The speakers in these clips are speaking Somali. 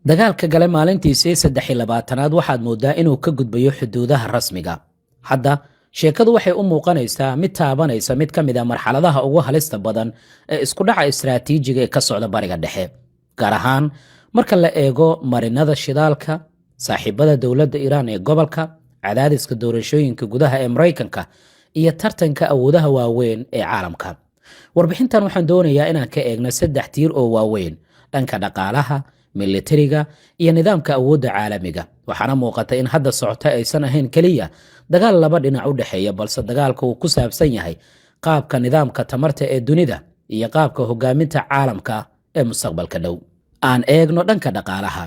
dagaalka gale maalintiisii 23aad waxaad moodaa inuu ka gudbayo xuduudaha rasmiga. Hadda sheekadu waxay u muuqanaysaa mid taabanaysa mid ka mid ah marxaladaha ugu halista badan ee isku dhaca istiraatiijiga ee ka socda bariga dhexe. Gaar ahaan marka la eego marinada shidaalka, saaxiibada dowladda Iiraan ee gobolka, cadaadiska doorashooyinka gudaha ee Mareykanka iyo tartanka awoodaha waaweyn ee caalamka. Warbixintan waxaan doonayaa inaan ka eegno 3 tiir oo waaweyn: dhanka dhaqaalaha, militariga iyo nidaamka awoodda caalamiga. Waxaana muuqata in hadda socota aysan ahayn kaliya dagaal laba dhinac u dhaxeeya, balse dagaalka uu ku saabsan yahay qaabka nidaamka tamarta ee dunida iyo qaabka hogaaminta caalamka ee mustaqbalka dhow. Aan eegno dhanka dhaqaalaha.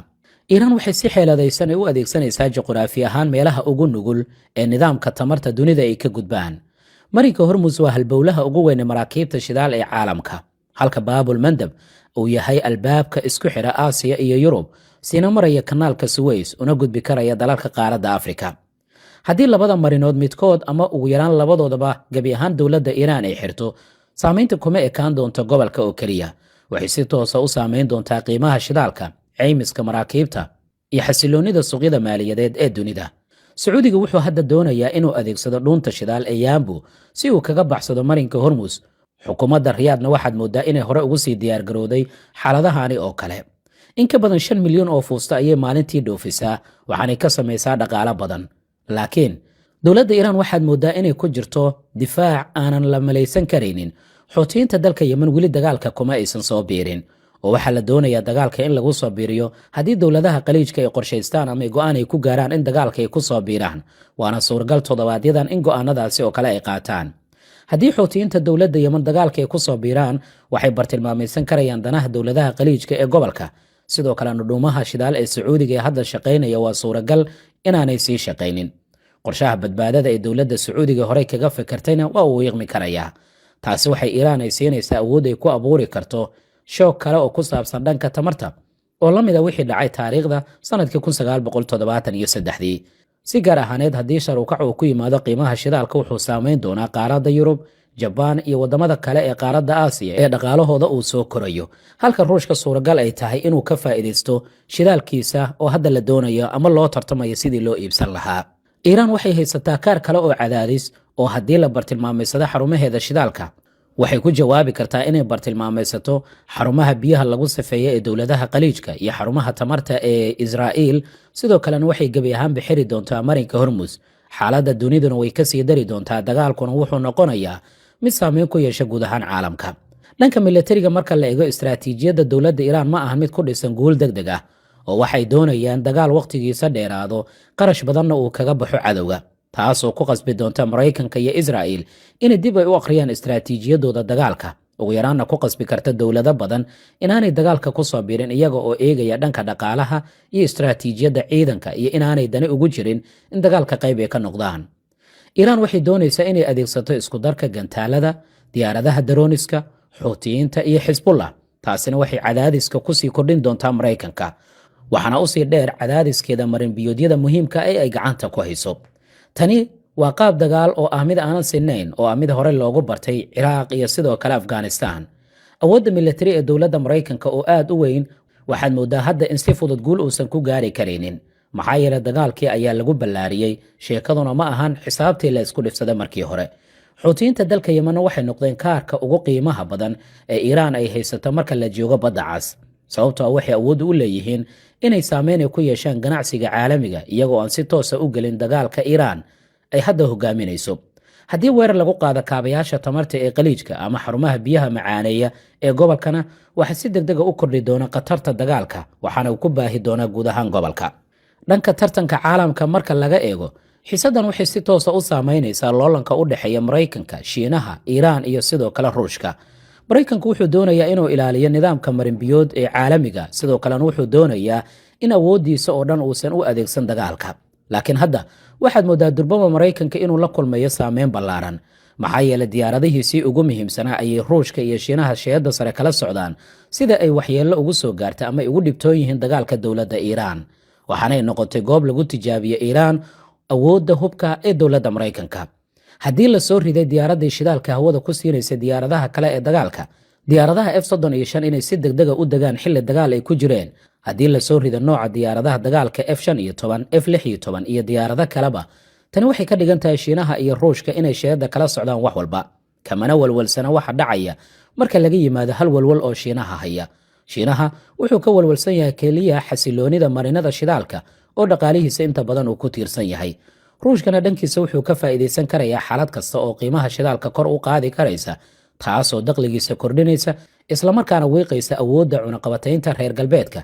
Iiraan waxay si xeeladaysan u adeegsanaysaa juqraafi ahaan meelaha ugu nugul ee nidaamka tamarta dunida ay ka gudbaan. Marinka Hormuz waa halbowlaha ugu weyn ee maraakiibta shidaal ee caalamka, halka Baabul Mandab uu yahay albaabka isku xidha Aasiya iyo Yurub, siina maraya kanaalka Suways una gudbi karaya dalalka qaaradda Afrika. Haddii labada marinood midkood ama ugu yaraan labadoodaba gebi ahaan dowladda Iiraan ay xirto, saamaynta kuma ekaan doonto gobolka oo keliya. Waxay si toosa u saamayn doontaa qiimaha shidaalka, caymiska maraakiibta iyo xasiloonida suuqyada maaliyadeed ee dunida. Sacuudiga wuxuu hadda doonayaa inuu adeegsado dhuunta shidaal ee Yanbu si uu kaga baxsado marinka Hormuz. Xukuumadda Riyaadna waxaad moodaa inay hore ugu sii diyaargarowday xaaladahani oo kale. In ka badan 5 milyan oo fuusta ayay maalintii dhoofisaa, waxaanay ka samaysaa dhaqaale badan. Laakiin dowladda Iiraan waxaad moodaa inay ku jirto difaac aanan la malaysan karaynin. Xoutiyiinta dalka Yemen weli dagaalka kuma aysan soo biirin, oo waxaa la doonayaa dagaalka in lagu soo biiriyo haddii dowladaha khaliijka ay qorshaystaan ama go'aan ay ku gaaraan in dagaalka ay ku soo biiraan. Waana suuragal todobaadyadan in go'aanadaasi oo kale ay qaataan. Haddii Xoutiyiinta dowladda Yemen dagaalka ay ku soo biiraan, waxay bartilmaamaysan karayaan danaha dowladaha khaliijka ee gobolka. Sidoo kale nudhuumaha shidaal ee Sacuudiga ee hadda shaqaynaya waa suuragal inaanay sii shaqaynin. Qorshaha badbaadada ee dowladda Sacuudiga horey kaga fikirtayna waa uu wiiqmi karayaa. Taasi waxay Iiraan ay siinaysaa awood ay ku abuuri karto shoog kale oo ku saabsan dhanka tamarta, oo la mida wixii dhacay taariikhda sanadkii 1973. Si gaar ahaaneed haddii sharuukac uu ku yimaado qiimaha shidaalka, wuxuu saamayn doonaa qaaradda Yurub, Jabaan iyo wadamada kale ee qaaradda Aasiya ee dhaqaalahooda uu soo korayo, halka Ruushka suuragal ay tahay inuu ka faa'iidaysto shidaalkiisa oo hadda la doonayo ama loo tartamayo sidii loo iibsan lahaa. Iiraan waxay haysataa kaar kale oo cadaadis, oo haddii la bartilmaameysado xarumaheeda shidaalka, waxay ku jawaabi kartaa inay bartilmaameysato xarumaha biyaha lagu safeeyo ee dowladaha khaliijka iyo xarumaha tamarta ee Israa'iil. Sidoo kalena waxay gebi ahaanba xiri doontaa marinka Hormuz. Xaaladda duniduna way ka sii dari doontaa, dagaalkuna wuxuu noqonayaa mid saameyn ku yeesha guud ahaan caalamka. Dhanka militariga, marka la eego istiraatiijiyadda dowladda Iiraan ma ahan mid ku dhisan guul degdeg ah, oo waxay doonayaan dagaal waqtigiisa dheeraado, qarash badanna uu kaga baxo cadowga, taas oo ku qasbi doonta Mareykanka iyo Israa'iil inay dib ay u akhriyaan istiraatiijiyadooda dagaalka, ugu yaraanna ku qasbi karta dowlado badan inaanay dagaalka ku soo biirin iyaga oo eegaya dhanka dhaqaalaha iyo istiraatiijiyadda ciidanka, iyo inaanay dani ugu jirin in dagaalka qayb ay ka noqdaan. Iiraan waxay doonaysaa inay adeegsato isku darka gantaalada, diyaaradaha darooniska, Xuutiyiinta iyo Xisbullah. Taasina waxay cadaadiska ku sii kordhin doontaa Mareykanka, waxaana usii dheer cadaadiskeeda marinbiyoodyada muhiimka ee ay gacanta ku hayso. Tani waa qaab dagaal oo ah mid aanan sinayn, oo ah mid hore loogu bartay Ciraaq iyo sidoo kale Afghanistan. Awoodda militari ee dowladda Mareykanka oo aad u weyn, waxaad moodaa hadda in si fudud guul uusan ku gaari karaynin. Maxaa yeelay dagaalkii ayaa lagu ballaariyey, sheekaduna ma ahan xisaabtii la isku dhifsaday markii hore. Xuutiyiinta dalka Yemen waxay noqdeen kaarka ugu qiimaha badan ee Iiraan ay haysato marka la joogo badda cas, sababtoo ah waxay awood u leeyihiin inay saameyn ku yeeshaan ganacsiga caalamiga iyagoo aan si toosa u gelin dagaalka Iiraan ay hadda hogaaminayso. Haddii weerar lagu qaado kaabayaasha tamarta ee khaliijka ama xarumaha biyaha macaaneeya ee gobolkana, waxa si degdeg u kordhi doona khatarta dagaalka, waxaana uu ku baahi doonaa guud ahaan gobolka. Dhanka tartanka caalamka marka laga eego, xiisadan waxay si toosa u saameynaysaa loolanka u dhexeeya Mareykanka, Shiinaha, Iiraan iyo sidoo kale Ruushka. Mareykanku wuxuu doonayaa inuu ilaaliyo nidaamka marinbiyood ee caalamiga, sidoo kalena wuxuu doonayaa in awoodiisa oo dhan uusan u adeegsan dagaalka. Laakiin hadda waxaad moodaa durbaba Mareykanka inuu la kulmayo saameyn ballaaran, maxaa yeelay diyaaradihiisii ugu muhiimsanaa ayay Ruushka iyo Shiinaha shayada sare kala socdaan, sida ay waxyeello ugu soo gaarta ama ay ugu dhibtoon yihiin dagaalka dowladda Iiraan. Waxaanay noqotay goob lagu tijaabiyo Iiraan awoodda hubka ee dowladda Mareykanka. Haddii la soo riday diyaaradii shidaalka hawada ku siinaysa diyaaradaha kale ee dagaalka, diyaaradaha F-35 inay si degdeg u degaan xilli dagaal ay ku jireen, haddii la soo rido nooca diyaaradaha dagaalka F-15, F-16 iyo diyaarado kaleba, tani waxay ka dhigan tahay Shiinaha iyo Ruushka inay sheedda kala socdaan wax walba, kamana walwalsana waxa dhacaya marka laga yimaado hal walwal oo Shiinaha haya. Shiinaha wuxuu ka walwalsan yahay keliya xasiloonida marinada shidaalka oo dhaqaalihiisa inta badan uu ku tiirsan yahay. Ruushkana dhankiisa wuxuu ka faa'iideysan karayaa xaalad kasta oo qiimaha shidaalka kor u qaadi karaysa, taasoo dakhligiisa kordhinaysa isla markaana wiiqaysa awoodda cunaqabataynta reer galbeedka,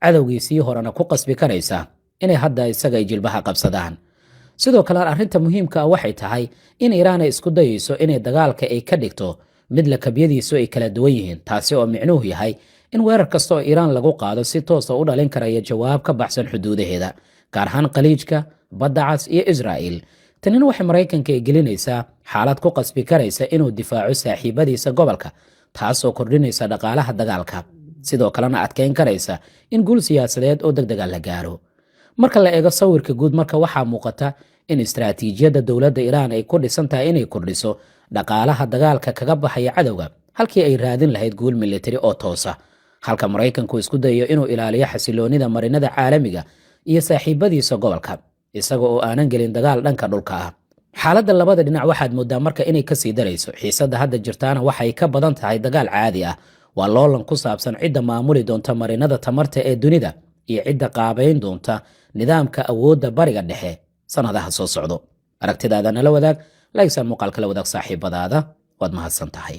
cadowgiisii horena ku qasbi karaysa inay hadda isaga jilbaha qabsadaan. Sidoo kale arrinta muhiimka ah waxay tahay in Iiraan ay isku dayayso inay dagaalka ay ka dhigto mid lakabyadiisu ay kala duwan yihiin, taasi oo micnuhu yahay in weerar kasta oo Iiraan lagu qaado si toos ah u dhalin karaya jawaab ka baxsan xuduudaheeda, gaar ahaan Khaliijka, Badda Cas iyo Israa'iil. Tanina waxay Maraykanka ay gelinaysaa xaalad ku qasbi karaysa inuu difaaco saaxiibadiisa gobolka, taasoo kordhinaysa dhaqaalaha dagaalka, sidoo kalena adkeyn karaysa in guul siyaasadeed oo degdeg ah la gaaro. Marka la eego sawirka guud, marka waxaa muuqata in istiraatiijiyadda dowladda Iiraan ay ku dhisan tahay inay kordhiso dhaqaalaha dagaalka kaga baxaya cadowga halkii ay raadin lahayd guul militari oo toosa, halka Maraykanku isku dayayo inuu ilaaliyo xasiloonida marinada caalamiga iyo saaxiibadiisa gobolka, isaga oo aanan gelin dagaal dhanka dhulka ah. Xaaladda labada dhinac waxaad moodaa marka inay kasii darayso. Xiisadda hadda jirtaana waxay ka badan tahay dagaal caadi ah, waa loolan ku saabsan cidda maamuli doonta marinada tamarta ee dunida iyo cidda qaabayn doonta nidaamka awoodda bariga dhexe sanadaha soo socdo. Aragtidaada nala wadaag, laygsan muuqaalka la wadaag saaxiibadaada, waad mahadsan tahay.